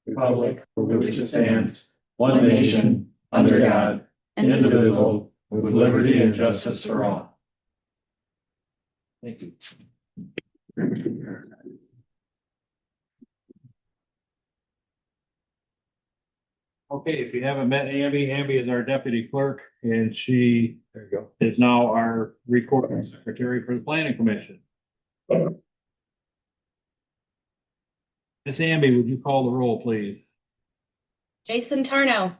Republic for which it stands, one nation, under God, indivisible, with liberty and justice for all. Thank you. Okay, if you haven't met Amby is our deputy clerk, and she is now our recording secretary for the planning commission. Miss Amby, would you call the roll, please? Jason Tarnow.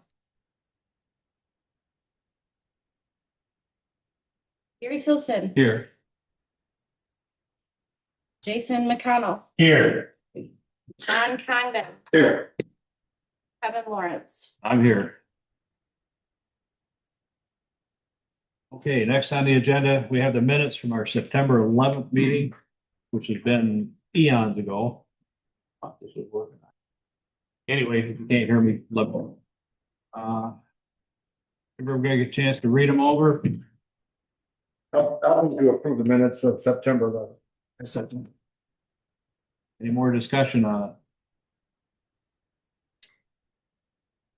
Gary Tilson. Here. Jason McConnell. Here. John Condon. Here. Kevin Lawrence. I'm here. Okay, next on the agenda, we have the minutes from our September 11th meeting, which has been eons ago. This is working. Anyway, if you can't hear me, let me know. Everybody get a chance to read them over. I'll move to approve the minutes of September 11th. I second. Any more discussion on it?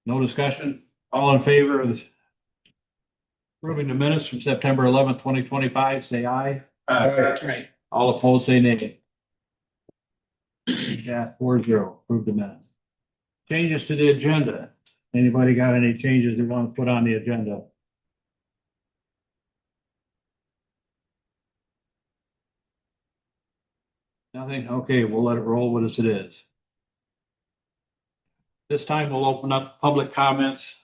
No discussion? All in favor of approving the minutes from September 11th, 2025, say aye. Aye. All opposed, say nay. Yeah, 4-0, approve the minutes. Changes to the agenda. Anybody got any changes they want to put on the agenda? Nothing? Okay, we'll let it roll with as it is. This time we'll open up public comments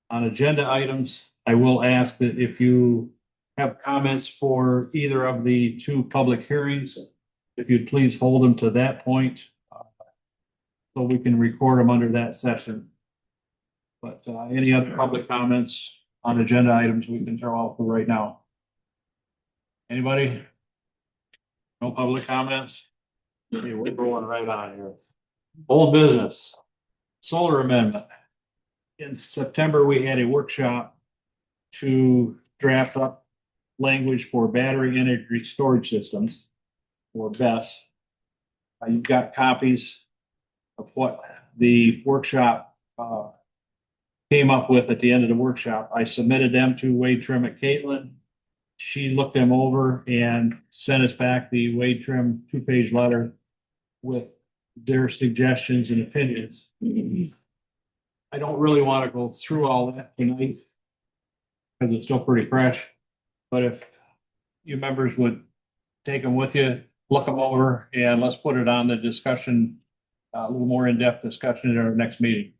on agenda items. I will ask that if you have comments for either of the two public hearings, if you'd please hold them to that point so we can record them under that session. But any other public comments on agenda items we can throw out for right now? Anybody? No public comments? Okay, we're going right on here. Old business, solar amendment. In September, we had a workshop to draft up language for battery energy storage systems, or BESS. You've got copies of what the workshop came up with at the end of the workshop. I submitted them to Wade Trim at Caitlin. She looked them over and sent us back the Wade Trim 2-page letter with their suggestions and opinions. I don't really want to go through all that tonight because it's still pretty fresh. But if you members would take them with you, look them over, and let's put it on the discussion, a little more in-depth discussion in our next meeting.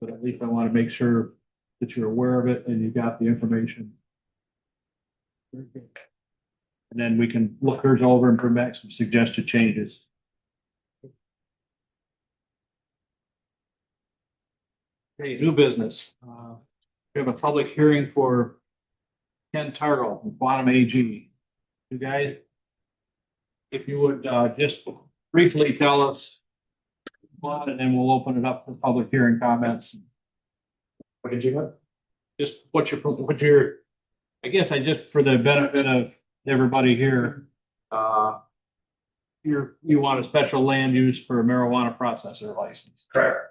But at least I want to make sure that you're aware of it and you got the information. And then we can look hers over and bring back some suggested changes. Okay, new business. We have a public hearing for Ken Tartle from Quantum AG. You guys, if you would just briefly tell us what, and then we'll open it up for public hearing comments. What did you have? Just what your, I guess I just, for the benefit of everybody here, you want a special land use for a marijuana processor license. Correct.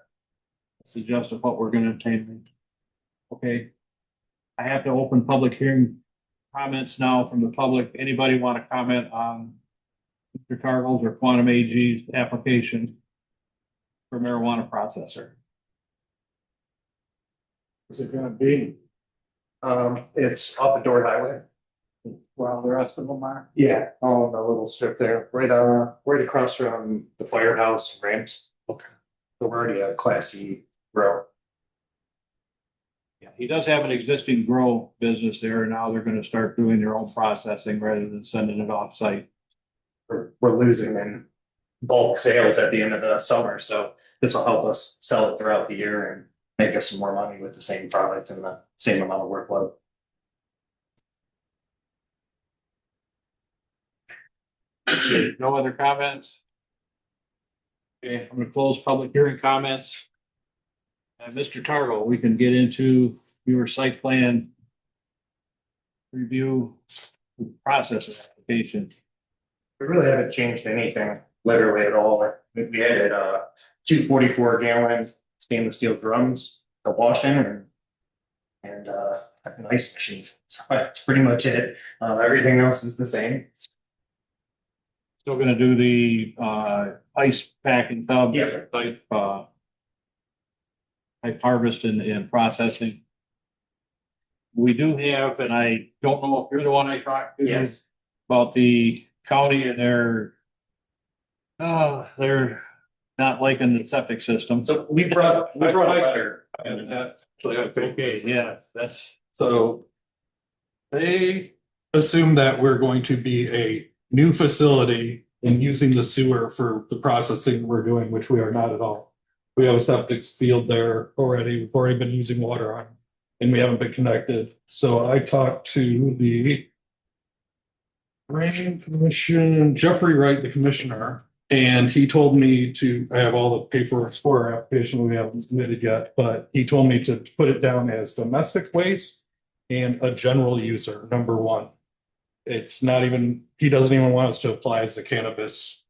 Suggest of what we're going to obtain. Okay. I have to open public hearing comments now from the public. Anybody want to comment on Mr. Targle's or Quantum AG's application for marijuana processor? What's it going to be? It's off a door highway. Well, the rest of them are. Yeah, on the little strip there, right across from the firehouse and ramps. Okay. So we're already a Class C grow. Yeah, he does have an existing grow business there, and now they're going to start doing their own processing rather than sending it off site. We're losing in bulk sales at the end of the summer, so this will help us sell it throughout the year and make us some more money with the same product and the same amount of workload. Okay, no other comments? Okay, I'm gonna close public hearing comments. And Mr. Targle, we can get into your site plan review process application. We really haven't changed anything literally at all. We had 244 gallon stainless steel drums to wash in and an ice machine. So that's pretty much it. Everything else is the same. Still gonna do the ice packing tub Yeah. type harvest and processing. We do have, and I don't know if you're the one I talked to. Yes. About the county and they're not liking the septic system. So we brought a letter. Okay, yeah, that's, So they assume that we're going to be a new facility and using the sewer for the processing we're doing, which we are not at all. We have a septic field there already. We've already been using water on, and we haven't been connected. So I talked to the Drain Commission, Jeffrey Wright, the commissioner, and he told me I have all the paperwork for our application. We haven't submitted yet, but he told me to put it down as domestic waste and a general user, number one. It's not even, he doesn't even want us to apply as a cannabis.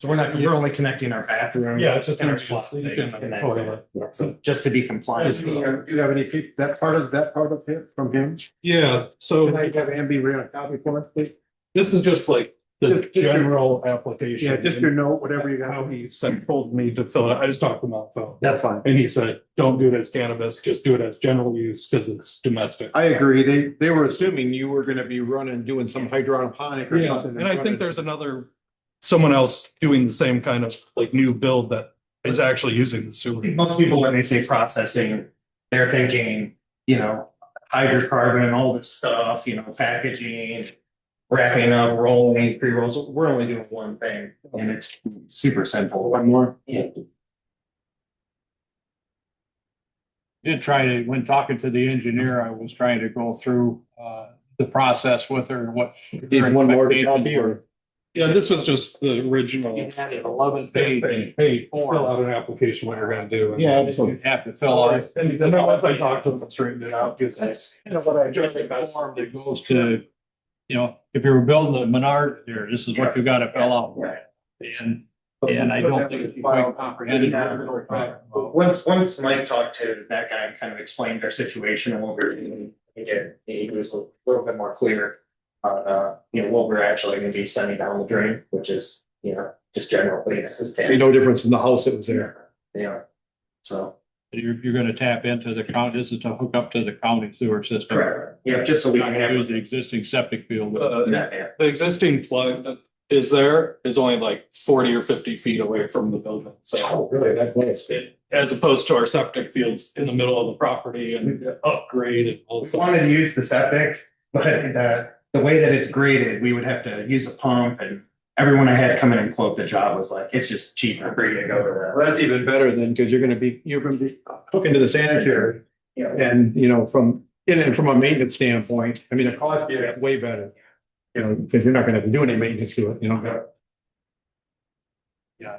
So we're only connecting our bathroom. Yeah, it's just and our gonna be a slot sink thing, and and a that's toilet. it. So just to be compliant. Do you have any people, that part of him, from him? Yeah, so Can I have Amby read a copy for us, please? this is just like the Just your- general application. Yeah, just your note, whatever you How got. he said, told me to fill it. I just talked to him on the phone. That's fine. And he said, don't do it as cannabis, just do it as general use because it's domestic. I agree. They were assuming you were gonna be doing some hydroponic or Yeah, something. and I think there's someone else doing the same kind of like new build that is actually using the sewer. Most people, when they say processing, they're thinking, hydrocarbon, all this stuff, packaging, wrapping up, rolling, pre-rolls. We're only doing one thing and it's super simple. One more. Yeah. did try to, when talking to the engineer, I was trying to go through the process with her, what. Need one more to copy or? Yeah, this was just the original. You had an 11-page Hey, fill out an application what you're gonna do. Yeah, you have to fill out. And then once I talked to them, I straightened it out, because that's, what I Just a form that goes to, if you were building a Menard there, this is what you gotta fill out. And I don't think it's quite comprehended. Once Mike talked to that guy and kind of explained their situation and what we were doing, he was a little bit more clear on, what we're actually gonna be sending down the drain, which is, just general cleans. Ain't no difference in the house that was there. Yeah, so. You're gonna tap into the county, this is to hook up to the county sewer system. Correct. Yeah, just so we can have. Use the existing septic field. Yeah. the existing plug that is only like 40 or 50 feet away from the building, so. Oh, really? That close? As opposed to our septic fields in the middle of the property and upgrade and all We that. wanted to use the septic, but the way that it's graded, we would have to use a pump, and everyone I had come in and quote the job was like, it's just cheaper for you to go to Well, that's even better than, because you're gonna be hooking to the sanitary the. and, from a maintenance standpoint, I mean, the cost is way better. Because you're not gonna have to do any maintenance to it,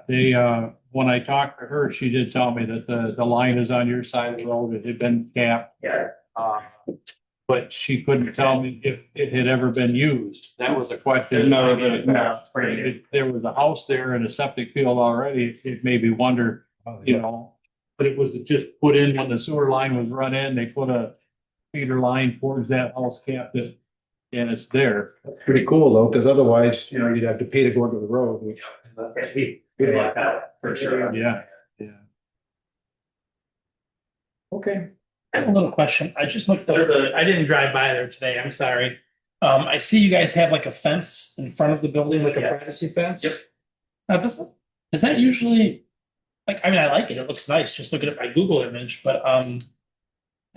Yeah, when I talked to her, she did tell me that the line is on your side of the road, it had been capped. Yeah, But she couldn't tell me if it had ever been used. That was the question. No, no, it's pretty good. If there was a house there and a septic field already, it made me wonder, but it was just put in when the sewer line was run in, they put a feeder line towards that house, capped it, and it's there. That's pretty cool though, because otherwise, you'd have to pay to go into the road, which. Good luck out, for sure. Yeah. Okay. I have a little question. I just looked over I didn't drive by there today. I'm sorry. I see you guys have like a fence in front of the building, like a Yes. privacy fence. Yep. Now, is that usually, I like it. It looks nice. Just looking at my Google image, but, I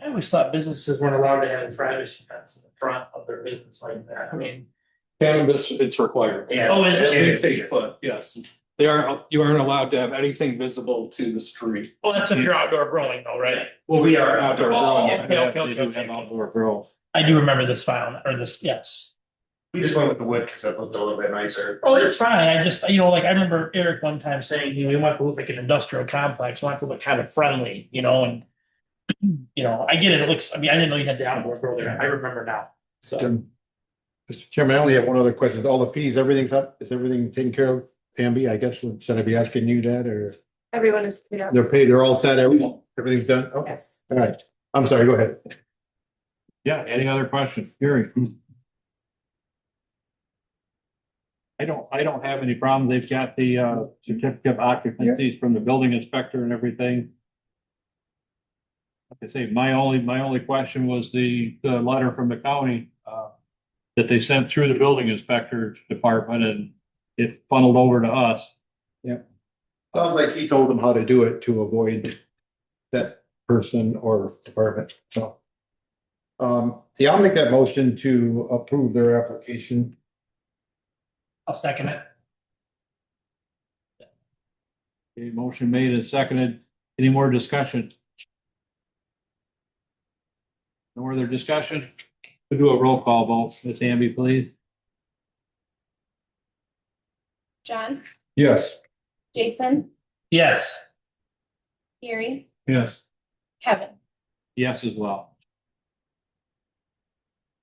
always thought businesses weren't allowed to have a privacy fence in the front of their business like that. I mean, Cannabis, it's required. Yeah. Oh, is it? At least 8 foot, yes. You aren't allowed to have anything visible to the street. oh, that's if you're outdoor growing though, right? Well, we are Outdoor Oh, growing. okay, okay, They do okay. have outdoor grow. I do remember this file or this, yes. We just went with the wood because it looked a little bit nicer. Oh, it's fine. I just, I remember Eric one time saying, we want to look like an industrial complex, we want to look kind of friendly, and I get it. It looks, I didn't know you had the outdoor grow there. I remember now. So, Mr. Chairman, I only have one other question. All the fees, everything's up? Is everything taken care of? Amby, I guess, should I be asking you that or Everyone is paid up. they're paid, they're all set, everything's done? Okay, Yes. all right. I'm sorry, go ahead. Yeah, any other questions? Gary? I don't have any problem. They've got the certificate of occupancies from the building inspector and everything. Like I say, my only question was the letter from the county that they sent through the building inspector department and it funneled over to us. Sounds like he told them how to do it to avoid that person or department, so. Yeah, I'll make that motion to approve their application. I'll second it. Okay, motion made and seconded. Any more discussion? No other discussion? We'll do a roll call vote. Ms. Amby, please. John, Yes. Jason, Yes. Gary, Yes. Kevin. Yes, as well.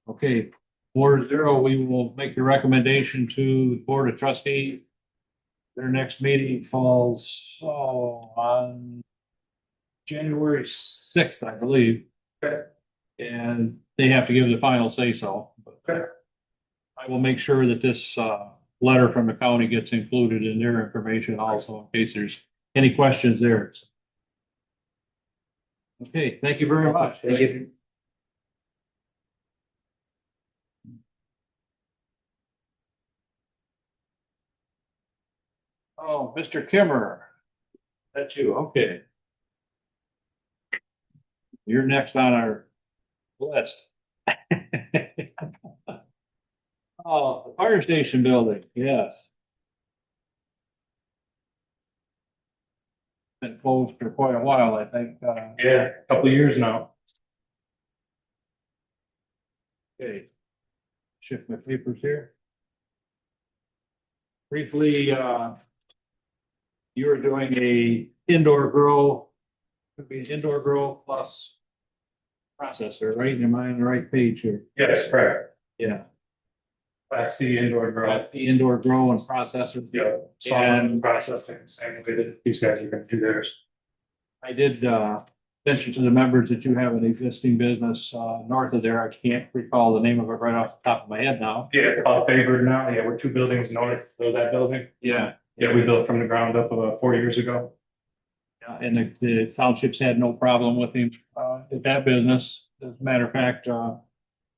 Okay, 4-0, we will make the recommendation to the Board of Trustees. Their next meeting falls on January 6th, I believe. Okay. And they have to give the final say so. Okay. I will make sure that this letter from the county gets included in their information also in case there's any questions there. Okay, thank you very much. Thank you. Oh, Mr. Kimmer. That's you, okay. You're next on our list. Oh, the fire station building, yes. Been closed for quite a while, I think. Yeah, a couple of years now. Okay. Shift my papers here. Briefly, you were doing a indoor grow, could be an indoor grow plus processor, right? Am I on the right page here? Yes, correct. Yeah. Class C indoor growth. The indoor grow and processor. Yeah, solid processing, same way that these guys are gonna do theirs. I did mention to the members that you have an existing business north of there. I can't recall the name of it right off the top of my head now. Yeah, favored now. Yeah, we're 2 buildings north of that building. Yeah. Yeah, we built from the ground up about 4 years ago. And the townships had no problem with him at that business. As a matter of fact,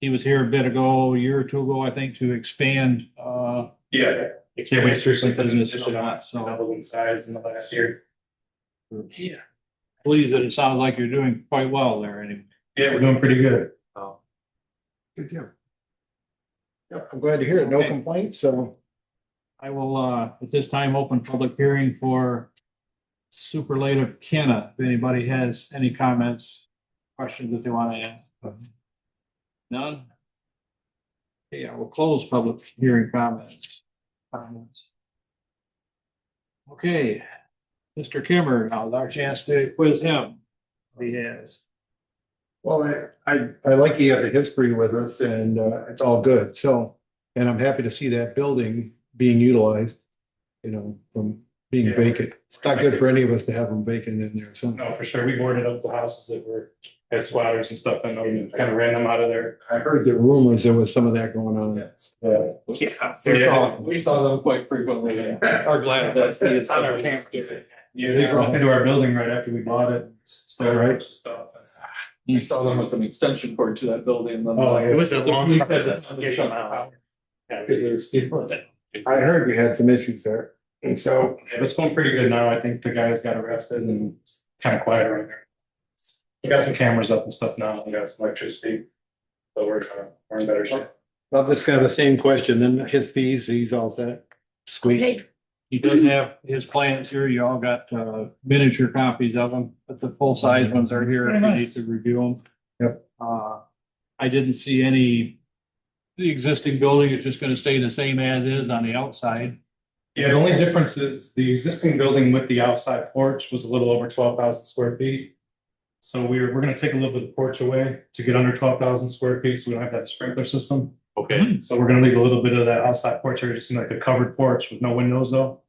he was here a year or two ago, I think, to expand. Yeah. Yeah, we just recently put an Business addition on, so- so doubled in size in the last year. Yeah. Pleased that it sounds like you're doing quite well there anyway. Yeah, we're doing pretty good. Good deal. Yep, I'm glad to hear it. No Okay. complaints, so. I will, at this time, open public hearing for superlative Kenna. If anybody has any comments, questions that they want to ask. None? Okay, I will close public hearing comments. Okay, Mr. Kimmer, now it's our chance to quiz him. He has. Well, I like he has a history with us and it's all good, so, and I'm happy to see that building being utilized. You know, from being Yeah. vacant. It's not good for any of us to have them vacant in there, so. No, for sure. We boarded up the houses that were, had squatters and stuff in them and kind of ran them out of there. I heard the rumors there was some of that going on. Yeah. We saw them quite frequently and are glad that It's on our campus. Yeah, they broke into our building right after we bought it. Stole a bunch of stuff. we saw them with an extension cord to that building and then. Oh, it was a the long police process. had to shut down. Yeah, because there's steam. I heard we had some issues there, and so. It was going pretty good now. I think the guys got arrested and it's kind of quiet right there. We got some cameras up and stuff now. We got some electricity. So we're in better shape. Well, this kind of the same question, then his fees, he's all set. Squeak. He does have his plans here. You all got miniature copies of them, but the full size ones are here if you need to review them. Yep. I didn't see the existing building is just gonna stay the same as is on the outside. Yeah, the only difference is the existing building with the outside porch was a little over 12,000 square feet. So we're gonna take a little bit of the porch away to get under 12,000 square feet, so we don't have to have a sprinkler system. Okay. So we're gonna leave a little bit of that outside porch area, just like a covered porch with no windows though.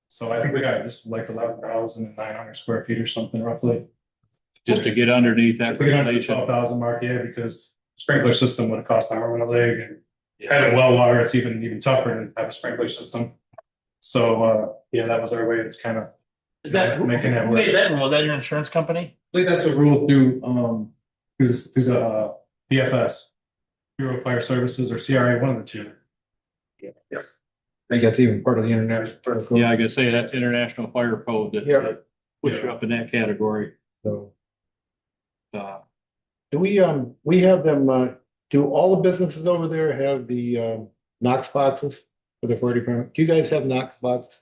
So I think we got just like 11,900 square feet or something roughly. Just to get underneath that If we get under the regulation. 12,000 mark, yeah, because sprinkler system would have cost an arm and a leg, and having well water, it's even tougher to have a sprinkler system. So, yeah, that was our way. It's kind of, Is that, who Making it who made that rule? Is that your insurance company? I believe that's a rule through, is BFS, Bureau of Fire Services, or CRA, one of the two. I think that's even part of the internet. Yeah, I could say that's international fire code that Yeah. that puts you up in that category. So, Uh, do we have them, do all the businesses over there have the, Knox boxes for the fire department? Do you guys have Knox boxes?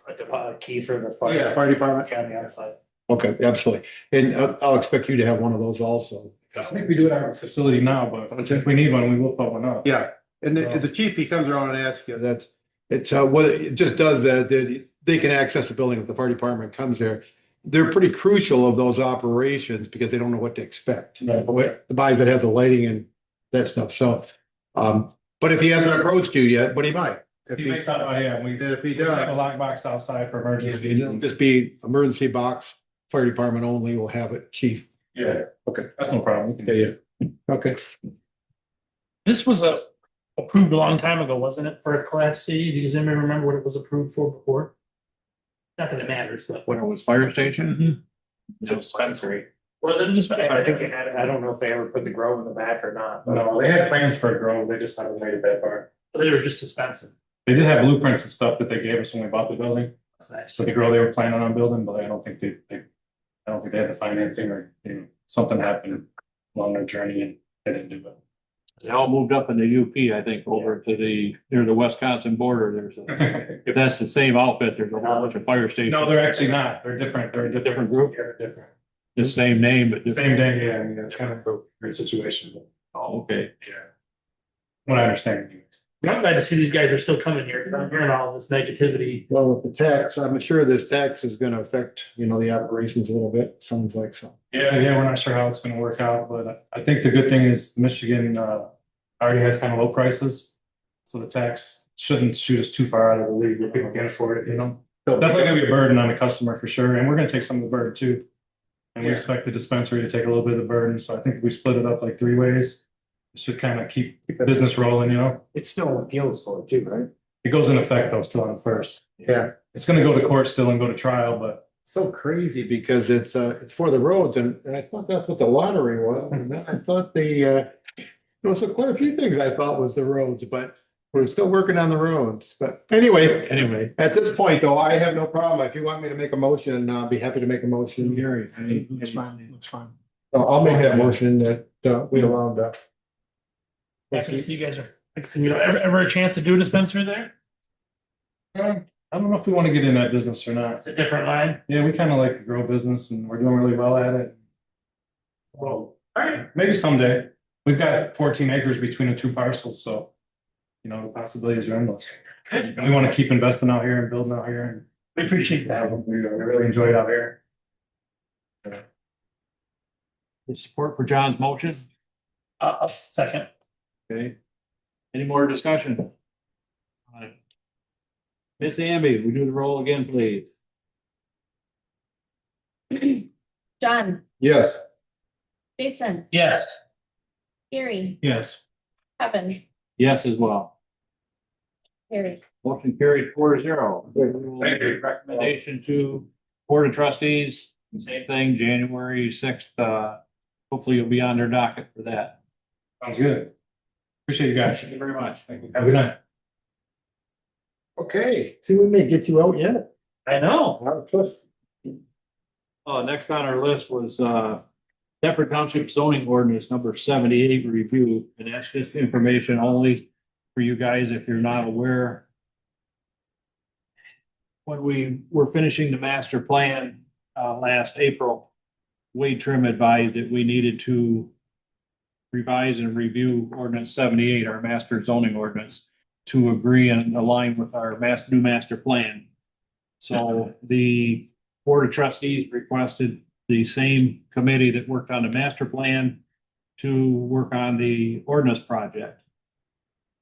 Like a key for the fire. Yeah, fire department. On the outside. Okay, absolutely. And I'll expect you to have one of those also. I think we do it at our facility now, but if we need one, we will put one up. Yeah, and the chief, he comes around and asks you, it's what it just does that they can access the building if the fire department comes there. They're pretty crucial of those operations because they don't know what to expect. Right. The guys that have the lighting and that stuff, so, but if he hasn't approached you yet, but he might. If He makes that, yeah, If he we have a does, lockbox outside for emergency. it'll just be emergency box, fire department only will have it, chief. Yeah, Okay. that's no problem. We can- Yeah. Okay. This was approved a long time ago, wasn't it, for a class C? Does anybody remember what it was approved for before? Not that it matters, but. when it was fire station, It's a dispensary. Was it just? I think they had, I don't know if they ever put the grow in the back or not, but No, they had plans for a grow, they just haven't made it that far. They were just dispensing. They did have blueprints and stuff that they gave us when we bought the building. That's nice. So the grow they were planning on building, but I don't think they had the financing or, something happened along their journey and they didn't do it. they all moved up in the UP, I think, over to near the Wisconsin border. There's a, if that's the same outfit, there's a whole bunch of fire stations. No, they're actually not. They're different. They're a different group. Yeah, they're different. The same name, but Same day, yeah, I mean, it's kind of a weird situation, but Oh, okay. yeah. What I understand. anyways. I'm glad to see these guys are still coming here, because I'm hearing all this negativity. Well, with the tax, I'm sure this tax is gonna affect, the operations a little bit, sounds like so. Yeah, we're not sure how it's gonna work out, but I think the good thing is Michigan, already has kind of low prices. So the tax shouldn't shoot us too far out of the league where people can't afford it, It's definitely gonna be a burden on the customer for sure, and we're gonna take some of the burden too. And we Yeah. expect the dispensary to take a little bit of the burden, so I think if we split it up like 3 ways, it should kind of keep the business rolling, it's still appeals for it too, right? It goes in effect though, still on the first. Yeah. It's gonna go to court still and go to trial, but So crazy because it's for the roads and I thought that's what the lottery was. And I thought there was quite a few things I thought was the roads, but we're still working on the roads. But anyway, at this point though, I have no problem. If you want me to make a motion, I'll be happy to make a motion. Gary, It's fine, it's fine. So I'll make that motion that we allow that. I can see you guys are, ever a chance to do a dispensary there? I don't know if we want to get in that business or not. It's a different line. Yeah, we kind of like the grow business and we're doing really well at it. Well, all right. Maybe someday. We've got 14 acres between the 2 parcels, so the possibilities are endless. Good. And we want to keep investing out here and building out here, We appreciate and that. we really enjoy it out here. support for John's motion. Second. Okay. Any more discussion? All right. Miss Amby, we do the roll again, please. John, Yes. Jason, Yes. Gary, Yes. Kevin, Yes, as well. Harry. Motion carried 4-0. Thank you. Recommendation to Board of Trustees, same thing, January 6th. Hopefully you'll be on their docket for that. Sounds good. Appreciate you guys. Thank you very much. Thank you. Have a good night. Okay, see, we may get you out yet. I know. Next on our list was Thetford Township zoning ordinance number 78 review, and that's just information only for you guys if you're not aware. When we were finishing the master plan last April, Wade Trim advised that we needed to revise and review ordinance 78, our master zoning ordinance, to agree and align with our new master plan. So the Board of Trustees requested the same committee that worked on the master plan to work on the ordinance project.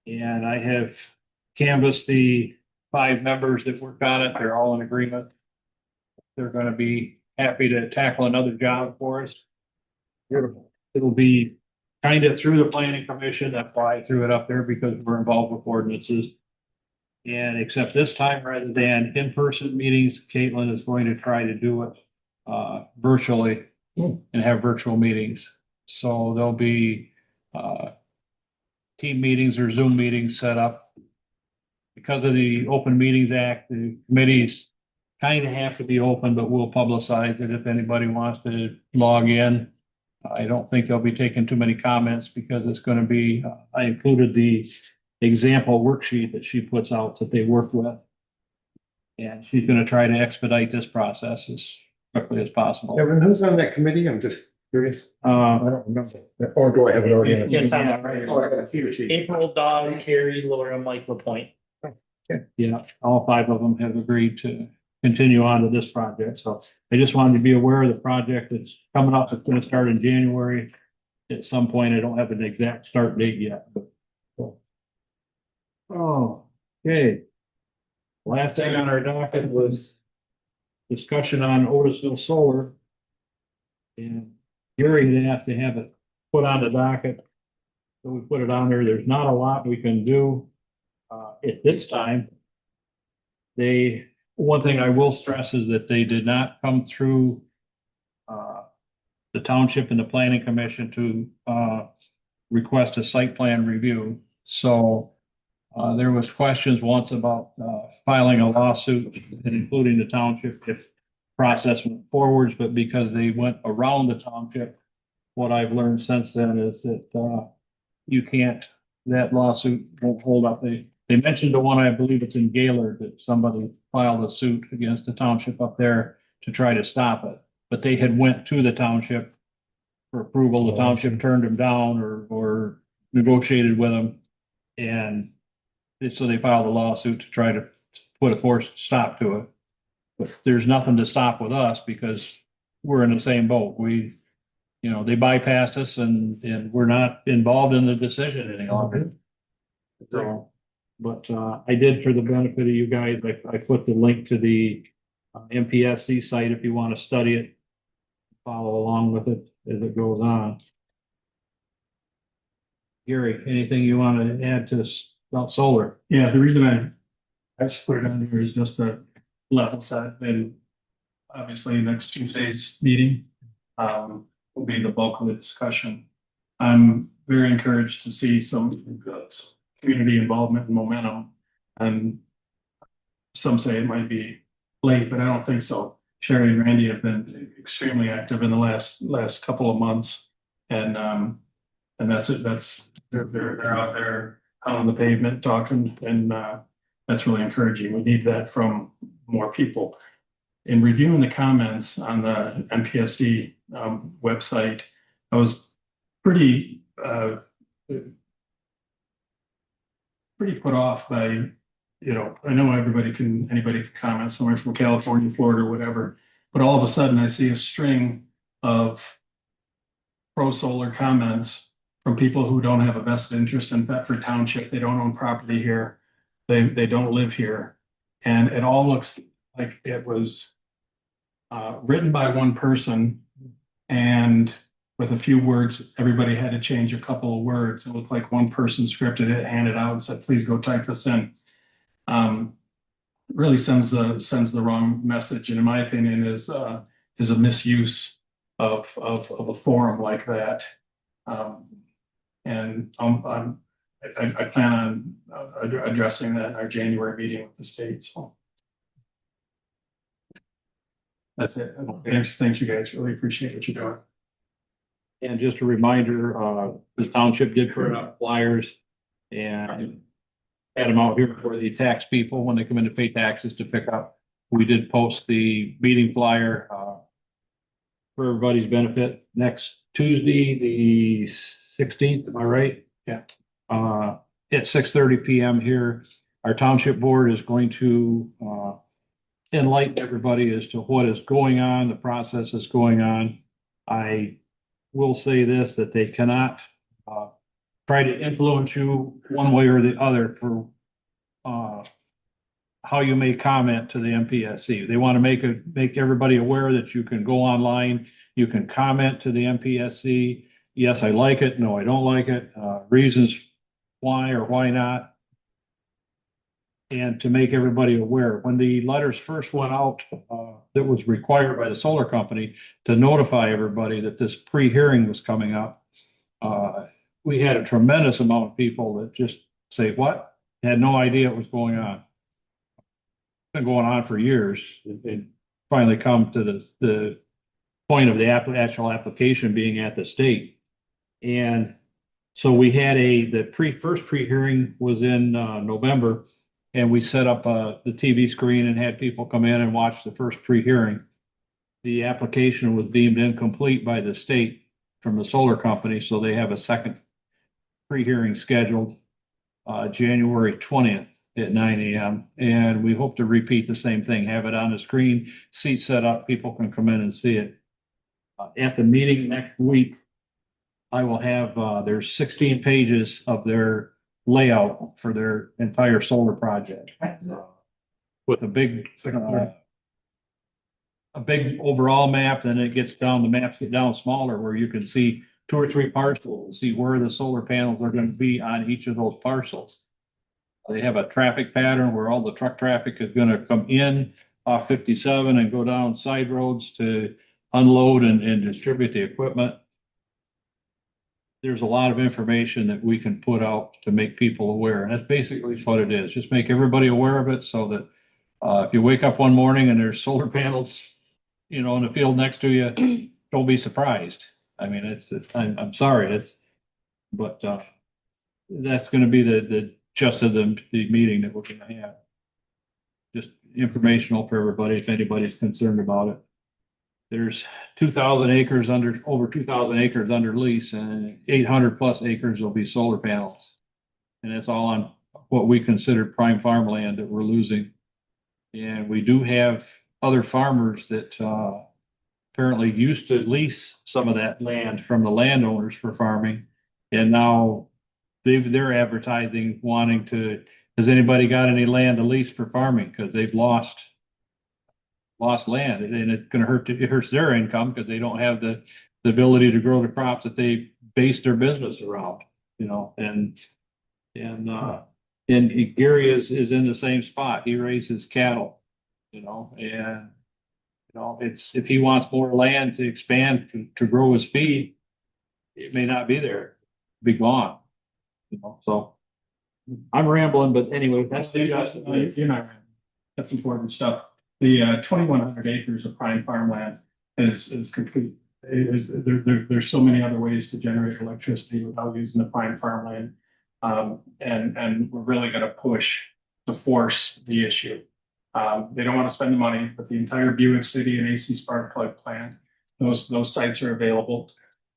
And I have canvassed the 5 members that worked on it. They're all in agreement. They're gonna be happy to tackle another job for us. Beautiful. It'll be kind of through the planning commission. That's why I threw it up there because we're involved with ordinances. And except this time, rather than in-person meetings, Caitlin is going to try to do it virtually and have virtual meetings. So there'll be team meetings or Zoom meetings set up. Because of the Open Meetings Act, the committees kind of have to be open, but we'll publicize it if anybody wants to log in. I don't think they'll be taking too many comments because it's going to be, I included the example worksheet that she puts out that they work with. And she's going to try to expedite this process as quickly as possible. Kevin, who's on that committee? I'm just curious. I don't remember. Or do I have it already? in a- Yeah, it's on Yeah, there. Oh, I got a few sheets. April, Dawn, Carrie, Laura, Mike, LaPointe. Yeah, all 5 of them have agreed to continue on to this project. So I just wanted to be aware of the project that's coming up. It's going to start in January. At some point, I don't have an exact start date yet, but. Oh, okay. Last thing on our docket was discussion on Otisville Solar. And Gary had asked to have it put on the docket. So we put it on there. There's not a lot we can do at this time. One thing I will stress is that they did not come through the township and the planning commission to request a site plan review. So there was questions once about filing a lawsuit and including the township if process went forwards, but because they went around the township, what I've learned since then is that you can't, that lawsuit won't hold up. They mentioned the one, I believe it's in Gaylord, that somebody filed a suit against the township up there to try to stop it. But they had went to the township for approval. The township turned them down or negotiated with them. And so they filed a lawsuit to try to put a forced stop to it. But there's nothing to stop with us because we're in the same boat. They bypassed us and we're not involved in the decision any longer. So, but I did, for the benefit of you guys, I put the link to the MPSC site if you want to study it, follow along with it as it goes on. Gary, anything you want to add to this about solar? Yeah, the reason I just put it on here is just a level set, and obviously next Tuesday's meeting will be the bulk of the discussion. I'm very encouraged to see some community involvement and momentum, and some say it might be late, but I don't think so. Sherry and Randy have been extremely active in the last couple of months, and that's it. They're out there on the pavement talking, and that's really encouraging. We need that from more people. In reviewing the comments on the MPSC website, I was pretty put off by, I know anybody can comment somewhere from California, Florida, whatever, but all of a sudden I see a string of pro solar comments from people who don't have a vested interest in Thetford Township. They don't own property here. They don't live here. And it all looks like it was written by one person, and with a few words, everybody had to change a couple of words. It looked like one person scripted it, handed out and said, please go type this in. Really sends the wrong message, and in my opinion is a misuse of a forum like that. And I plan on addressing that in our January meeting with the state. So that's it. Thanks, you guys. Really appreciate what you're doing. And just a reminder, the township did put out flyers and had them out here for the tax people when they come in to pay taxes to pick up. We did post the meeting flyer for everybody's benefit next Tuesday, the 16th. Am I right? Yeah. At 6:30 p.m. here. Our township board is going to enlighten everybody as to what is going on, the process is going on. I will say this, that they cannot try to influence you one way or the other for how you may comment to the MPSC. They want to make everybody aware that you can go online, you can comment to the MPSC. Yes, I like it. No, I don't like it. Reasons why or why not. And to make everybody aware, when the letters first went out, that was required by the solar company to notify everybody that this pre-hearing was coming up. We had a tremendous amount of people that just say, what? Had no idea what was going on. Been going on for years. It finally come to the point of the actual application being at the state. And so we had the first pre-hearing was in November, and we set up the TV screen and had people come in and watch the first pre-hearing. The application was deemed incomplete by the state from the solar company, so they have a second pre-hearing scheduled January 20th at 9 a.m. And we hope to repeat the same thing, have it on the screen, seat set up, people can come in and see it. At the meeting next week, I will have, there's 16 pages of their layout for their entire solar project. With a big overall map, then it gets down, the maps get down smaller where you can see 2 or 3 parcels, see where the solar panels are going to be on each of those parcels. They have a traffic pattern where all the truck traffic is going to come in off 57 and go down side roads to unload and distribute the equipment. There's a lot of information that we can put out to make people aware. And that's basically what it is. Just make everybody aware of it so that if you wake up one morning and there's solar panels, in the field next to you, don't be surprised. I mean, I'm sorry, but that's going to be the gist of the meeting that we're going to have. Just informational for everybody if anybody's concerned about it. There's 2,000 acres over 2,000 acres under lease, and 800 plus acres will be solar panels. And that's all on what we consider prime farmland that we're losing. And we do have other farmers that apparently used to lease some of that land from the landowners for farming. And now they're advertising wanting to, has anybody got any land to lease for farming? Because they've lost land, and it's going to it hurts their income because they don't have the ability to grow the crops that they base their business around, and Gary is in the same spot. He raises cattle, and it's, if he wants more land to expand to grow his feed, it may not be there, be gone, so I'm rambling, but anyway, that's the You're not, that's important stuff. The 2,100 acres of prime farmland is complete. There's so many other ways to generate electricity without using the prime farmland. And we're really going to push to force the issue. They don't want to spend the money, but the entire Buick City and AC spark plug plant, those sites are available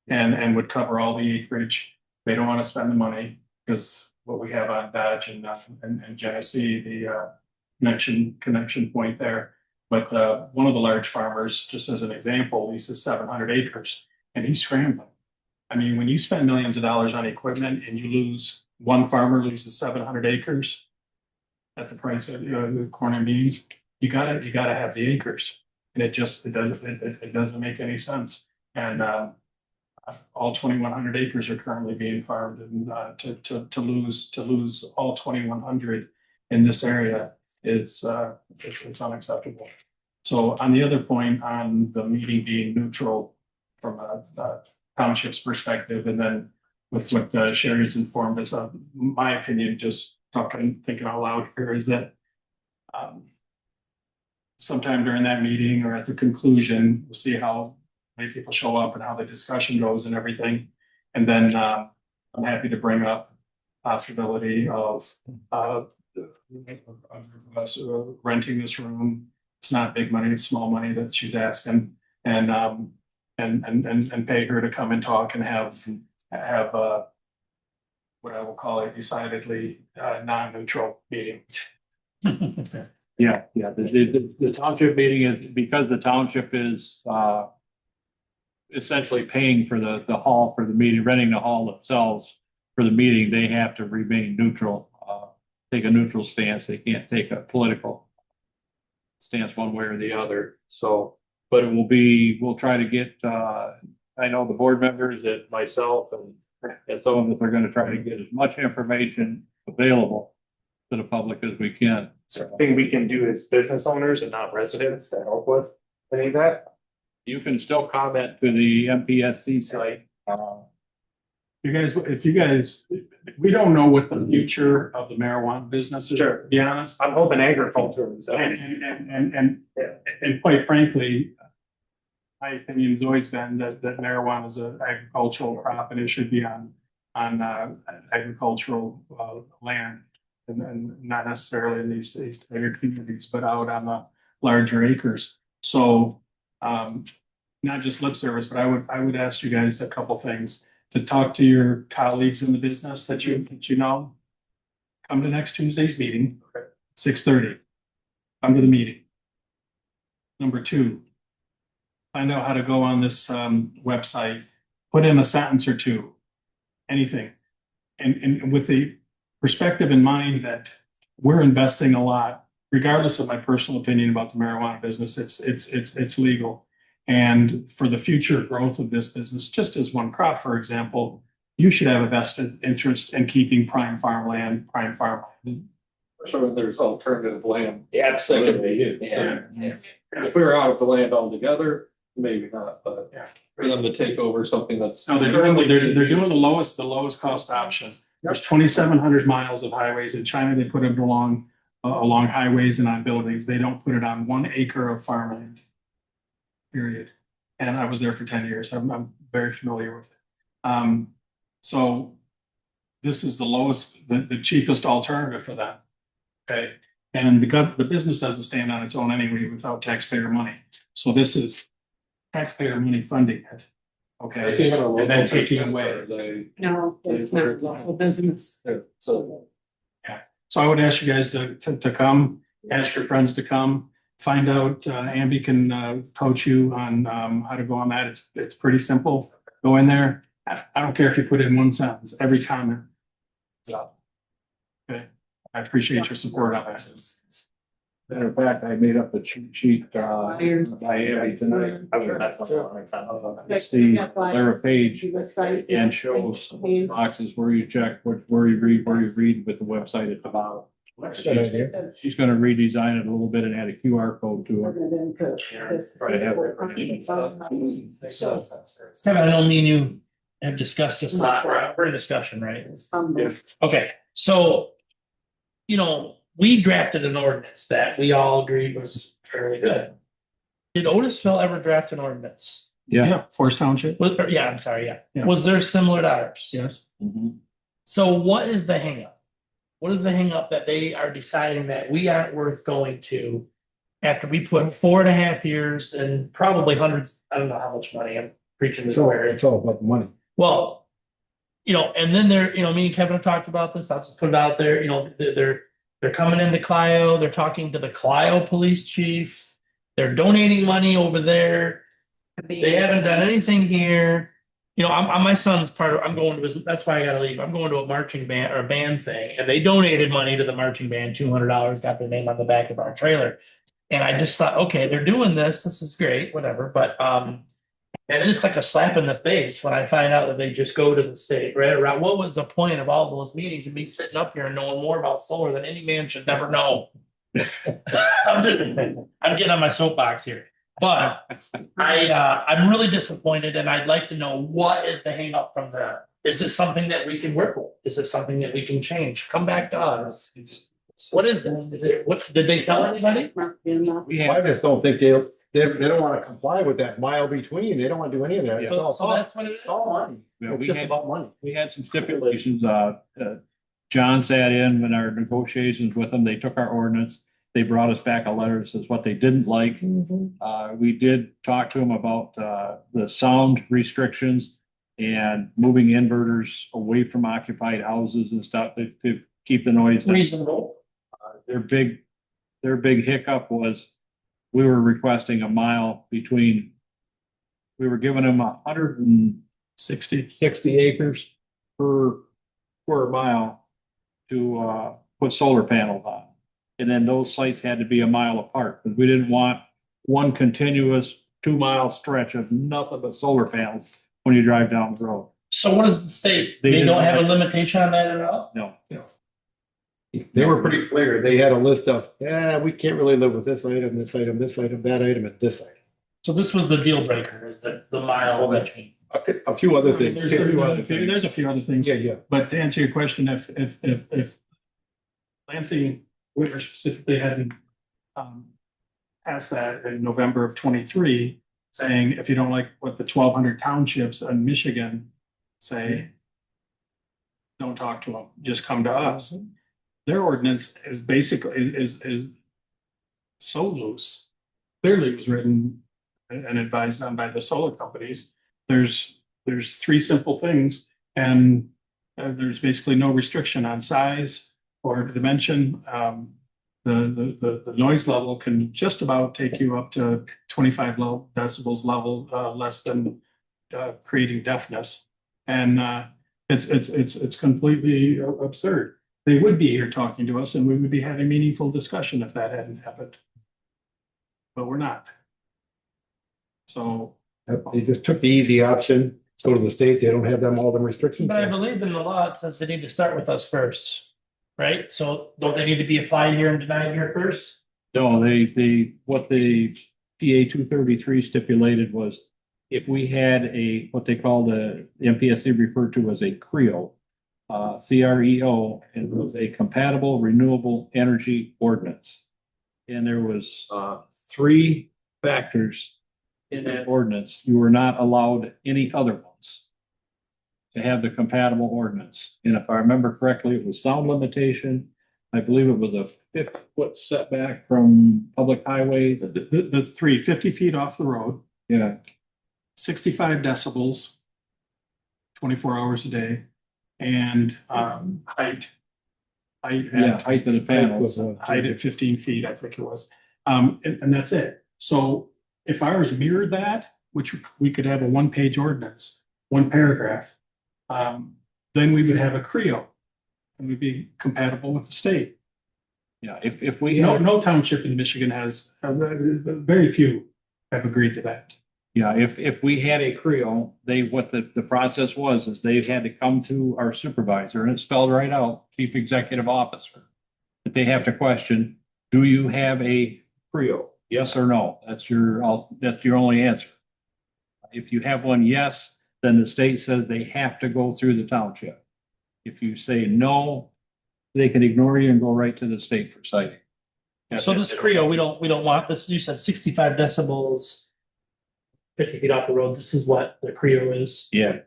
and would cover all the acreage. They don't want to spend the money because what we have on Dodge and Genesee, the connection point there. But one of the large farmers, just as an example, leases 700 acres and he's scrambling. I mean, when you spend millions of dollars on equipment and one farmer loses 700 acres at the price of the corn and beans, you gotta have the acres, and it doesn't make any sense. And all 2,100 acres are currently being farmed, and to lose all 2,100 in this area is it's unacceptable. So on the other point, on the meeting being neutral from a township's perspective, and then with what Sherry's informed us of, my opinion, just thinking out loud here, is that sometime during that meeting or at the conclusion, we'll see how many people show up and how the discussion goes and everything. And then I'm happy to bring up possibility of us renting this room. It's not big money, it's small money that she's asking, and pay her to come and talk and have what I will call a decidedly non-neutral meeting. Yeah. The township meeting is, because the township is essentially paying for the hall for the meeting, renting the hall themselves for the meeting, they have to remain neutral. take a neutral stance. They can't take a political stance one way or the other. So, but it will be, we'll try to get, I know the board members and myself and some of us are gonna try to get as much information available to the public as we can. Thing we can do as business owners and not residents to help with any of that. You can still comment to the MPSC site. If you guys, we don't know what the future of the marijuana business is, Sure. to be honest. I'm hoping agriculture is. And quite frankly, my opinion has always been that marijuana is an agricultural crop and it should be on agricultural land. And not necessarily in these bigger communities, but out on the larger acres. So not just lip service, but I would ask you guys a couple things to talk to your colleagues in the business that you know. Come to next Tuesday's meeting, 6:30. Come to the meeting. Number 2, find out how to go on this website, put in a sentence or two, anything. And with the perspective in mind that we're investing a lot, regardless of my personal opinion about the marijuana business, it's legal. And for the future growth of this business, just as one crop, for example, you should have a vested interest in keeping prime farmland. Sure, there's alternative land. Yeah, absolutely. Yeah. If we were out of the land altogether, maybe not, but Yeah. for them to take over something that's. No, they're doing the lowest cost option. There's 2,700 miles of highways. In China, they put it along highways and on buildings. They don't put it on 1 acre of farmland. Period. And I was there for 10 years. I'm very familiar with it. So this is the cheapest alternative for them. Okay. And the business doesn't stand on its own anyway without taxpayer money. So this is taxpayer money funding it. Okay. It's even a local And then taking business, away. or they- No, it's not local business. So So I would ask you guys to come, ask your friends to come, find out, Amby can coach you on how to go on that. It's pretty simple. Go in there. I don't care if you put in 1 sentence, every comment. Okay, I appreciate your support on that. Matter of fact, I made up a cheat sheet, by Abby tonight. It's the Lara page and shows boxes where you check, where you read with the website at the bottom. Good idea. She's gonna redesign it a little bit and add a QR code to it. Try to have Kevin, I know me and you have discussed this a lot. We're in discussion, right? Okay, so, we drafted an ordinance that we all agreed was fairly good. Did Otisville ever draft an ordinance? Yeah. Forest Township? Yeah, I'm sorry, yeah. Yeah. Was there similar to ours? Yes. So what is the hangup? What is the hangup that they are deciding that we aren't worth going to after we put 4.5 years and probably hundreds, I don't know how much money, I'm preaching this where It's all about the money. well, and then me and Kevin have talked about this. I'll just put it out there. They're coming into Clio. They're talking to the Clio police chief. They're donating money over there. They haven't done anything here. My son's I'm going to that's why I gotta leave. I'm going to a marching band or a band thing, and they donated money to the marching band, $200, got their name on the back of our trailer. And I just thought, okay, they're doing this. This is great, whatever. But and it's like a slap in the face when I find out that they just go to the state, right? Around what was the point of all those meetings and me sitting up here and knowing more about solar than any man should never know? I'm getting on my soapbox here, but I'm really disappointed, and I'd like to know what is the hang up from there. Is it something that we can work with? Is it something that we can change? Come back to us. What is it? Is it what did they tell anybody? I just don't think they don't want to comply with that mile between. They don't want to do any of that. It's all So that's what it is. all money. Yeah, It's just about money. we had some stipulations, John sat in our negotiations with them. They took our ordinance. They brought us back a letter that says what they didn't like. We did talk to them about, the sound restrictions and moving inverters away from occupied houses and stuff to keep the noise down. Reasonable. Their big hiccup was we were requesting a mile between, we were giving them 160 acres per mile to put solar panels on. And then those sites had to be a mile apart, because we didn't want one continuous 2 mile stretch of nothing but solar panels when you drive down the road. So what does the state, They they don't have a didn't- limitation on that at all? No. They were pretty clear. They had a list of, yeah, we can't really live with this item, this item, this item, that item, and this item. So this was the deal breaker, is the mile between. A few other things. There's a few other things. Yeah. But to answer your question, if Lansing Whitmer specifically hadn't passed that in November of 23, saying if you don't like what the 1,200 townships in Michigan say, don't talk to them, just come to us. Their ordinance is basically is so loose. Clearly it was written and advised on by the solar companies. There's three simple things, and there's basically no restriction on size or dimension. The noise level can just about take you up to 25 decibels level, less than creating deafness, and it's completely absurd. They would be here talking to us, and we would be having meaningful discussion if that hadn't happened, but we're not. So They just took the easy option, go to the state, they don't have them all them restrictions. But I believe in the law, it says they need to start with us first, right? So don't they need to be applied here and denied here first? No, what the PA 233 stipulated was if we had what they call the MPSC referred to as a CREO, CREO, and it was a compatible renewable energy ordinance. And there was 3 factors in that ordinance. You were not allowed any other ones to have the compatible ordinance. And if I remember correctly, it was sound limitation. I believe it was a 50-foot setback from public highways. the 50 feet off the road, Yeah, 65 decibels, 24 hours a day, and height. height of the panels. Height at 15 feet, I think it was. And that's it. So if ours mirrored that, which we could have a 1-page ordinance, 1 paragraph, then we would have a CREO and we'd be compatible with the state. Yeah, if we had, No township in Michigan has, very few have agreed to that. yeah, if we had a CREO, what the process was is they had to come to our supervisor, and it's spelled right out, chief executive officer. That they have to question, do you have a CREO? Yes or no? That's your only answer. If you have one, yes, then the state says they have to go through the township. If you say no, they can ignore you and go right to the state for citing. So this CREO, we don't want this. You said 65 decibels, 50 feet off the road. This is what the CREO is. Yeah,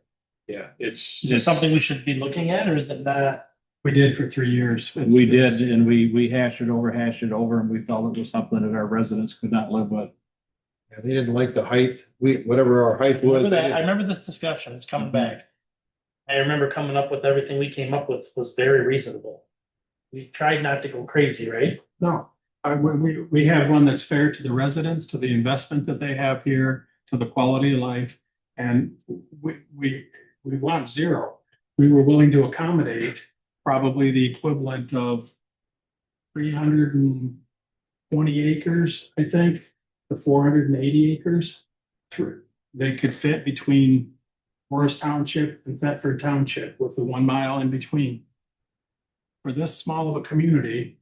Is it something we should be looking at, or is it not? We did for 3 years. we did, and we hashed it over, and we felt it was something that our residents could not live with. Yeah, they didn't like the height, whatever our height was. Remember that? I remember this discussion. It's coming back. I remember coming up with everything we came up with was very reasonable. We tried not to go crazy, right? No, we have one that's fair to the residents, to the investment that they have here, to the quality of life, and we want 0. We were willing to accommodate probably the equivalent of 320 acres, I think, to 480 acres. They could fit between Forest Township and Thetford Township with the 1 mile in between. For this small of a community,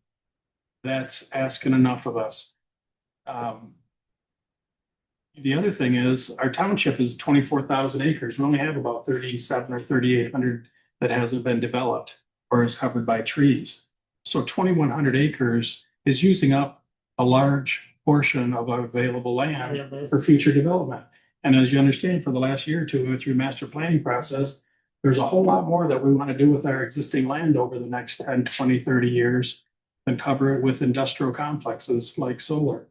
that's asking enough of us. The other thing is our township is 24,000 acres. We only have about 37 or 3,800 that hasn't been developed or is covered by trees. So 2,100 acres is using up a large portion of our available land for future development. And as you understand, for the last year or 2, we went through master planning process. There's a whole lot more that we want to do with our existing land over the next 10, 20, 30 years than cover it with industrial complexes like solar.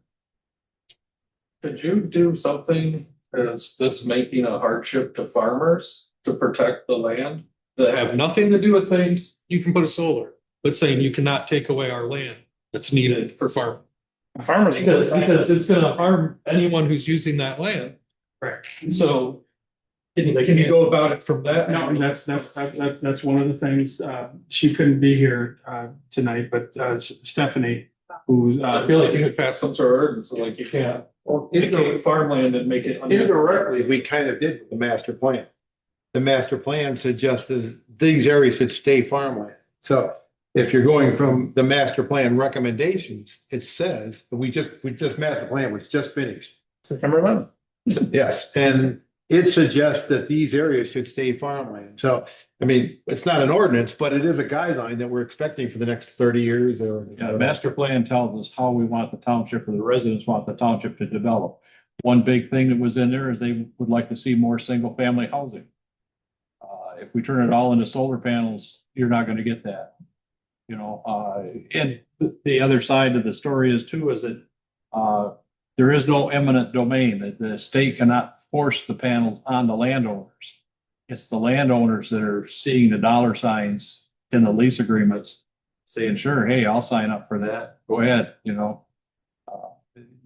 Could you do something, is this making a hardship to farmers to protect the land? That have nothing to do with saying you can put a solar, but saying you cannot take away our land that's needed for farming. Farmers. Because it's gonna harm anyone who's using that land. Correct. So Can you go about it from that? No, and that's one of the things, she couldn't be here, tonight, but, Stephanie, who, I feel like you could pass some sort of ordinance, like you can't indicate farmland and make it. Indirectly, we kind of did with the master plan. The master plan suggests these areas should stay farmland. So if you're going from the master plan recommendations, it says, this master plan was just finished. September 11th. Yes, and it suggests that these areas should stay farmland. So, I mean, it's not an ordinance, but it is a guideline that we're expecting for the next 30 years or. Yeah, the master plan tells us how we want the township or the residents want the township to develop. One big thing that was in there is they would like to see more single family housing. If we turn it all into solar panels, you're not gonna get that. You know, and the other side of the story is too, is that, there is no eminent domain, that the state cannot force the panels on the landowners. It's the landowners that are seeing the dollar signs in the lease agreements, saying, sure, hey, I'll sign up for that. Go ahead, you know.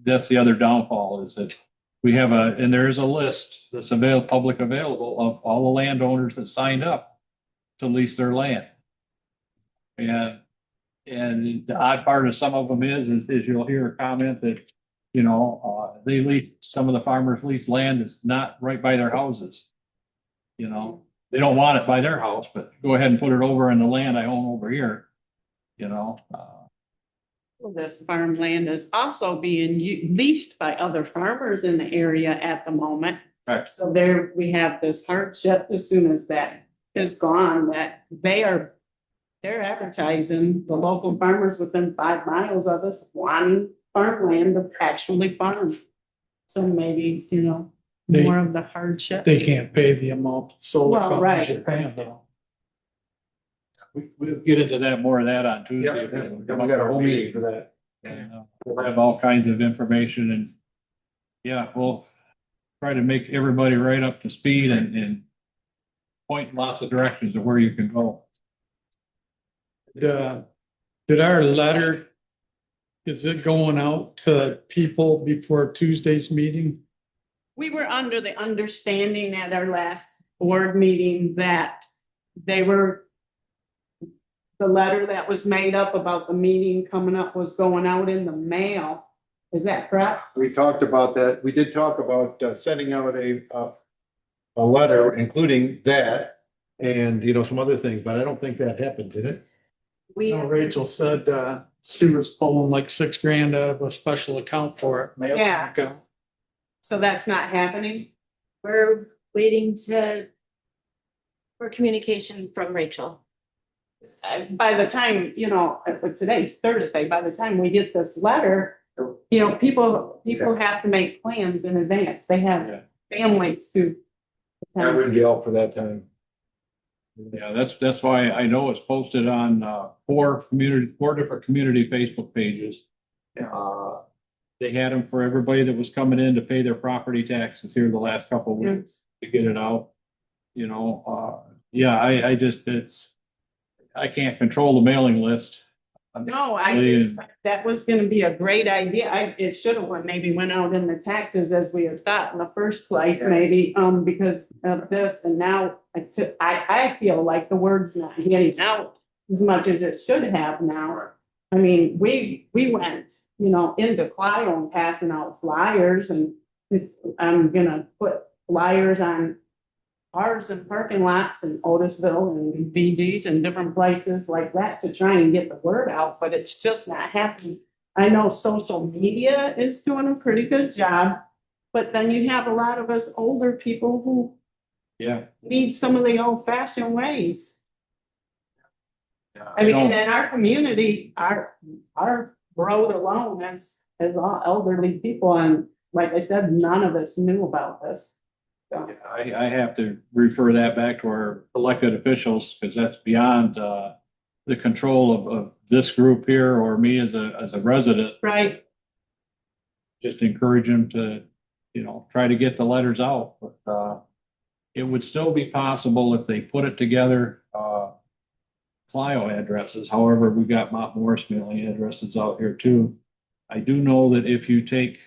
That's the other downfall, is that we have and there is a list that's public available of all the landowners that signed up to lease their land. And the odd part of some of them is you'll hear a comment that, you know, some of the farmers lease land that's not right by their houses. You know, they don't want it by their house, but go ahead and put it over in the land I own over here, you know. Well, this farmland is also being leased by other farmers in the area at the moment. Correct. So there, we have this hardship as soon as that is gone, that they're advertising the local farmers within 5 miles of us wanting farmland to actually farm. So maybe, you know, more of the hardship. they can't pay the amount solar Well, companies right. are paying though. We'll get into that more of that on Yeah, Tuesday. we got a whole meeting for that. And, we'll have all kinds of information and, yeah, we'll try to make everybody right up to speed and point in lots of directions of where you can go. Did our letter, is it going out to people before Tuesday's meeting? We were under the understanding at our last board meeting that the letter that was made up about the meeting coming up was going out in the mail. Is that correct? We talked about that. We did talk about sending out a letter, including that and, you know, some other things, but I don't think that happened, did it? Rachel said, she was pulling like $6,000 out of a special account for it. mail Yeah. account. So that's not happening? We're waiting for communication from Rachel. By the time, you know, today's Thursday, by the time we get this letter, you know, people have to make plans in advance. They have families to. I wouldn't be out for that time. Yeah, that's why I know it's posted on, 4 different community Facebook pages. They had them for everybody that was coming in to pay their property taxes here the last couple of weeks to get it out. You know, I can't control the mailing list. No, that was gonna be a great idea. It should have maybe went out in the taxes as we had thought in the first place, maybe, because of this. And now I feel like the word's not getting out as much as it should have now. I mean, we went, you know, into Clio and passing out flyers, and I'm gonna put flyers on cars and parking lots in Otisville and BG's and different places like that to try and get the word out, but it's just not happening. I know social media is doing a pretty good job, but then you have a lot of us older people who need some of the old fashioned ways. I mean, in our community, our road alone has all elderly people, and like I said, none of us knew about this. So. I have to refer that back to our elected officials, because that's beyond, the control of this group here or me as a resident. Right. Just encourage them to, you know, try to get the letters out, but, it would still be possible if they put it together, Clio addresses. However, we got Mount Morris mailing addresses out here too. I do know that if you take,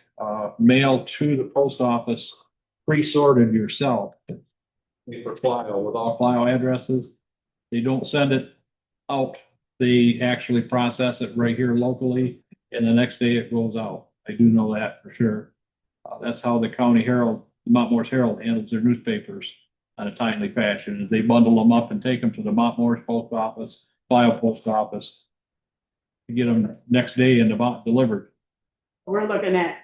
mail to the post office pre-sorted yourself, for Clio with all Clio addresses. They don't send it out. They actually process it right here locally, and the next day it goes out. I do know that for sure. That's how the County Herald, Mount Morris Herald handles their newspapers on a timely fashion. They bundle them up and take them to the Mount Morris Post Office, Clio Post Office, to get them next day and delivered. We're looking at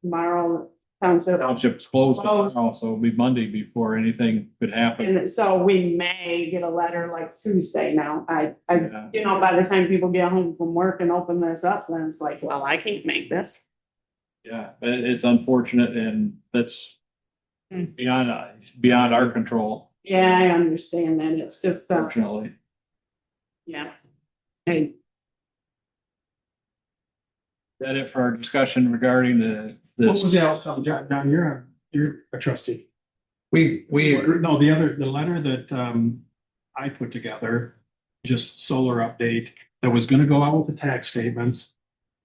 tomorrow township. Township's closed Closed. tomorrow, so it'll be Monday before anything could happen. And so we may get a letter like Tuesday now. Yeah. You know, by the time people get home from work and open this up, then it's like, well, I can't make this. Yeah, it's unfortunate, and that's beyond our control, Yeah, I understand that. It's just, unfortunately. yeah. Hey, That it for our discussion regarding What this. was the outcome, John, you're a trustee. We agree. No, the letter that I put together, just solar update, that was gonna go out with the tax statements.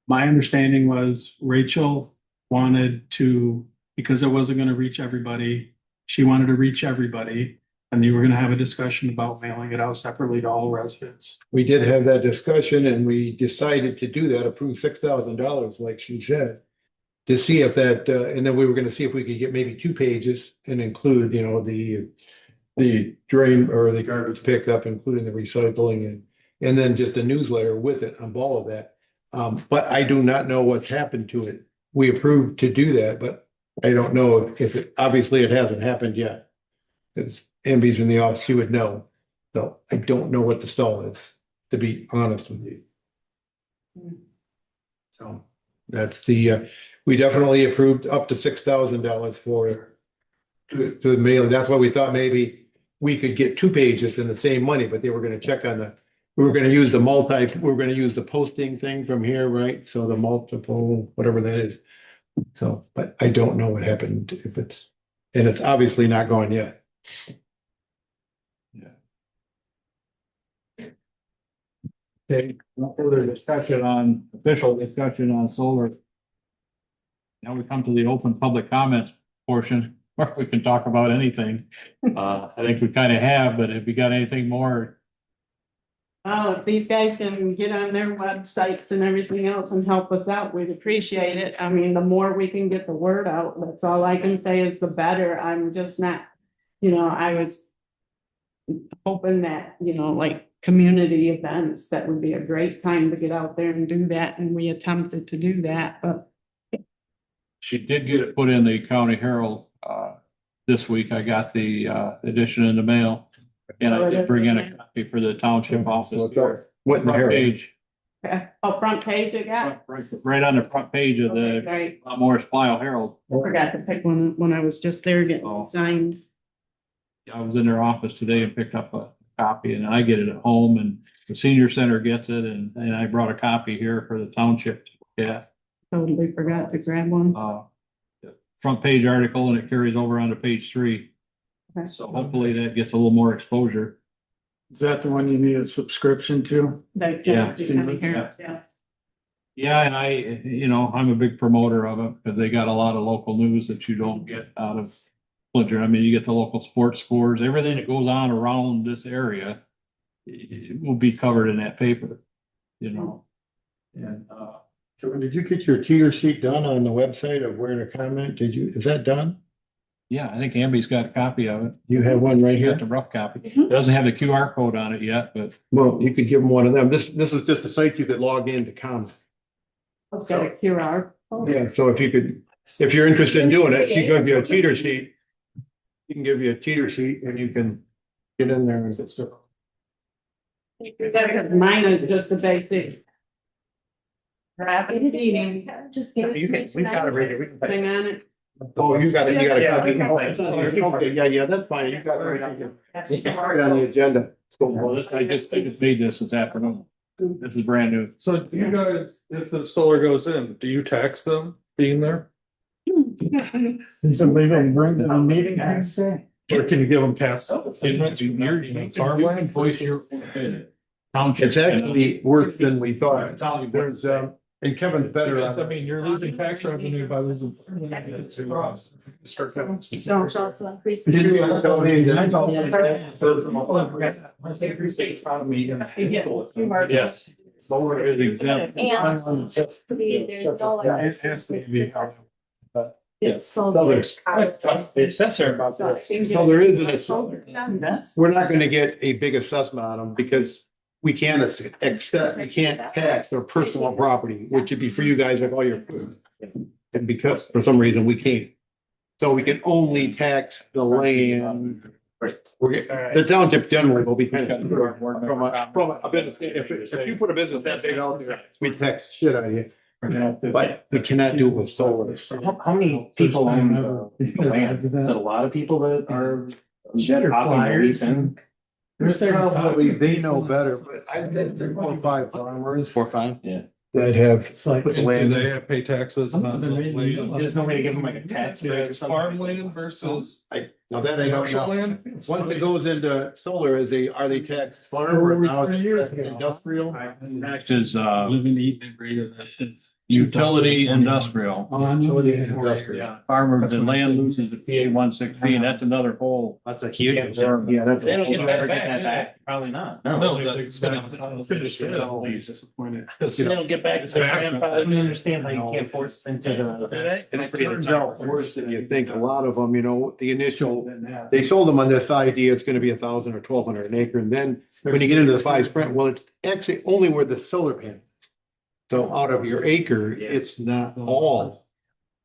My understanding was Rachel wanted to, because it wasn't gonna reach everybody, she wanted to reach everybody. And you were gonna have a discussion about mailing it out separately to all residents. We did have that discussion and we decided to do that, approve $6,000, like she said. To see if that, and then we were gonna see if we could get maybe 2 pages and include, you know, the drain or the garbage pickup, including the recycling and then just a newsletter with it on all of that. But I do not know what's happened to it. We approved to do that, but I don't know if it, obviously it hasn't happened yet. Because Amby's in the office, she would know. So I don't know what the stall is, to be honest with you. So that's we definitely approved up to $6,000 for to mail. That's why we thought maybe we could get 2 pages in the same money, but they were gonna check on we were gonna use we're gonna use the posting thing from here, right? So the multiple, whatever that is. So, but I don't know what happened if and it's obviously not gone yet. Okay, no further official discussion on solar. Now we come to the open public comment portion where we can talk about anything. I think we kind of have, but if you got anything more, oh, if these guys can get on their websites and everything else and help us out, we'd appreciate it. I mean, the more we can get the word out, that's all I can say is the better. I'm just not, you know, I was hoping that, you know, like community events, that would be a great time to get out there and do that. And we attempted to do that, but she did get it put in the County Herald this week. I got the edition in the mail. And I did bring in a copy for the township office. What in the Front Herald? page, front page I got. right on the front page of the Right. Morris Clio Herald. I forgot to pick one when I was just there getting signs. I was in their office today and picked up a copy, and I get it at home, and the senior center gets it, and I brought a copy here for the township. Yeah, Totally forgot to grab one. front page article, and it carries over onto page 3. Okay. So hopefully that gets a little more exposure. Is that the one you need a subscription to? That Yeah. yeah. Yeah, and I'm a big promoter of it because they got a lot of local news that you don't get out of Splinter. I mean, you get the local sports scores, everything that goes on around this area, it will be covered in that paper, you know. And, Kevin, did you get your teeter sheet done on the website of where to comment? Is that done? yeah, I think Amby's got a copy of it. You have one right You got here? the rough copy. It doesn't have the QR code on it yet, but Well, you could give them one of them. This is just a site you could log in to comment. It's got a QR. code. Yeah, so if you're interested in doing it, she gives you a teeter sheet. You can give you a teeter sheet and you can get in there and get stuff. Mine is just a basic. Rapid meeting Just give it to me tonight. thing on it. Oh, you got it, you got a Yeah, copy. we can play. Okay, yeah, that's fine. You got it right on right on the agenda. well, I just made this afternoon. This is brand new. So do you guys, if the solar goes in, do you tax them being there? So they don't bring them a meeting. Or can you give them cash statements? Farmland, voice your opinion. Township. It's actually worse than we thought. Tell you what There's, to And Kevin's better on. I mean, you're losing tax revenue by losing. Don't also increase. Yes. Solar is exempt. And see, there's no like. It's so. It says here about this. So there is we're not gonna get a big assessment on them because we can't accept, we can't tax their personal property, which would be for you guys like all your food. And because for some reason we can't. So we can only tax the land. The township generally will be kind of from a business, if you put a business that big out there, we tax shit out of you. But we cannot do it with solar. How many people own the land? Is it a lot of people that are? Leasing? There's probably, they know better, but I think there's 4 or 5 farmers 4 or 5, yeah. that have. It's like, put do land. they have pay taxes on the land? There's no way to give them like a tax break or It's something. farmland versus Now that I don't commercial know. land? Once it goes into solar, are they taxed farm or now it's taxed industrial? Next is, Living, eating, and breathing that since. utility industrial. Yeah. Farmer, the land loses the PA 116, that's another whole. That's a huge. Yeah, that's. They don't get that Ever back, that do back? Probably not. No, that's finished. Disappointed. They don't get back to their I grandfather. don't understand how you can't force them into the. And it turns out worse than you think. A lot of them, the initial, they sold them on this idea, it's gonna be 1,000 or 1,200 an acre. And then when you get into the fine print, well, it's actually only where the solar panels. So out of your acre, it's not all,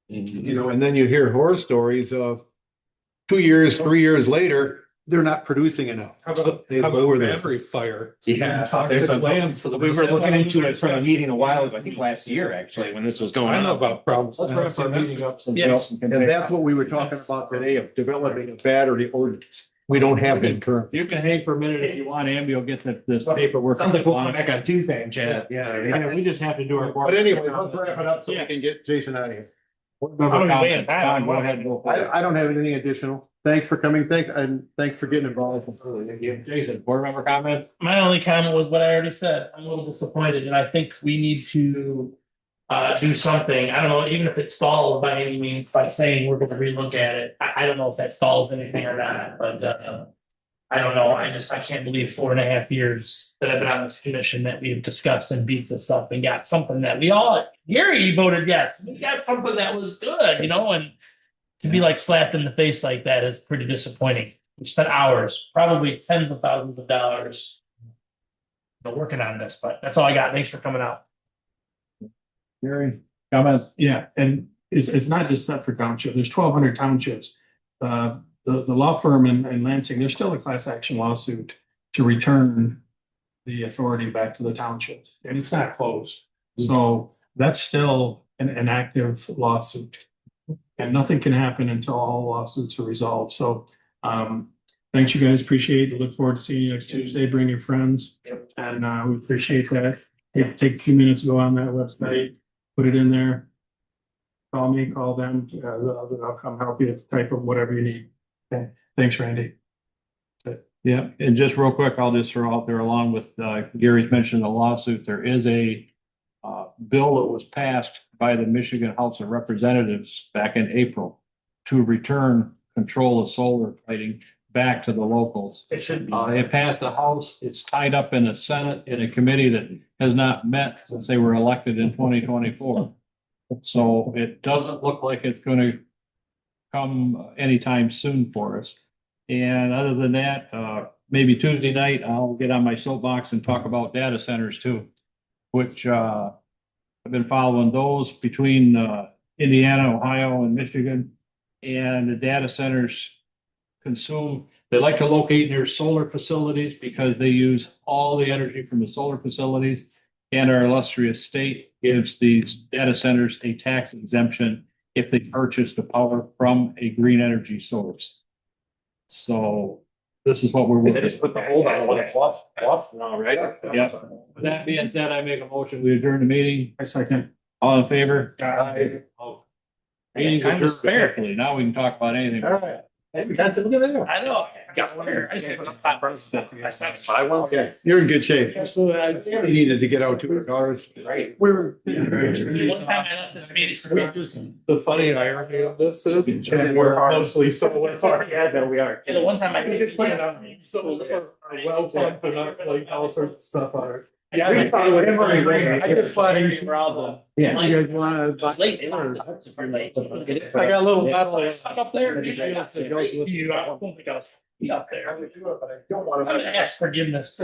and then you hear horror stories of 2 years, 3 years later, they're not producing enough. How about, They how lower about their. every fire? Yeah, There's there's a a land for the. We were looking into it from a meeting a while ago, I think last year, actually, when this was going I know on. about problems. Let's wrap our meeting up. Yes. And that's what we were talking about today, of developing a battery ordinance. We don't have it currently. You can hang for a minute if you want, Amby will get this paperwork. Sounds like we'll come back on Tuesday and chat. Yeah, we just have to do our. But anyway, let's wrap it up so we can get Jason out of here. Don, go ahead. I don't have anything additional. Thanks for coming. Thanks for getting involved. Jason, board member comments? My only comment was what I already said. I'm a little disappointed and I think we need to do something. I don't know, even if it stalls by any means, by saying we're gonna relook at it. I don't know if that stalls anything or not, but I don't know. I can't believe 4.5 years that I've been on this commission that we've discussed and beat this up and got something that Gary voted yes. We got something that was good, and to be like slapped in the face like that is pretty disappointing. We spent hours, probably tens of thousands of dollars working on this, but that's all I got. Thanks for coming out. Gary, comments? Yeah, and it's not just Thetford Township, there's 1,200 townships. The law firm in Lansing, there's still a class action lawsuit to return the authority back to the townships, and it's not closed. So that's still an active lawsuit. And nothing can happen until all lawsuits are resolved. So thanks, you guys. Appreciate it. Look forward to seeing you next Tuesday. Bring your friends. And we appreciate that. Take a few minutes, go on that website, put it in there. Call me, call them. I'll come help you type of whatever you need. Okay. Thanks, Randy. Yeah, and just real quick, I'll just throw out there along with Gary's mentioned the lawsuit, there is a bill that was passed by the Michigan House of Representatives back in April to return control of solar lighting back to the locals. It should be. It passed the House, it's tied up in the Senate in a committee that has not met since they were elected in 2024. So it doesn't look like it's going to come anytime soon for us. And other than that, maybe Tuesday night, I'll get on my soapbox and talk about data centers too, which I've been following those between Indiana, Ohio, and Michigan. And the data centers they like to locate near solar facilities because they use all the energy from the solar facilities. And our illustrious state gives these data centers a tax exemption if they purchase the power from a green energy source. So this is what we're. They just put the hold on what it was now, right? Yeah. With that being said, I make a motion, we adjourn the meeting. I second. All in favor? Aye. Meeting Time to adjourned spare. carefully. Now we can talk about anything. All right. That's, look at that. I know, I got one here, I just put on platforms, I said, but I won't. Okay, you're in good shape. Absolutely, You needed to get out to the cars. Right. We're. One time I left this meeting, We just, the funny irony of this is, and we're mostly solar farm. Yeah, there we are. the one time I. We just put it on, solar, our well pump and up, like all sorts of stuff on it. Yeah, We thought it was every rain. I just bought it for all the. Yeah. You guys wanna? It was late, they locked it up, super late. I got a little So metal. I stuck up there, you, I don't think I was be up there. I would do it, but I don't I'm want gonna ask forgiveness.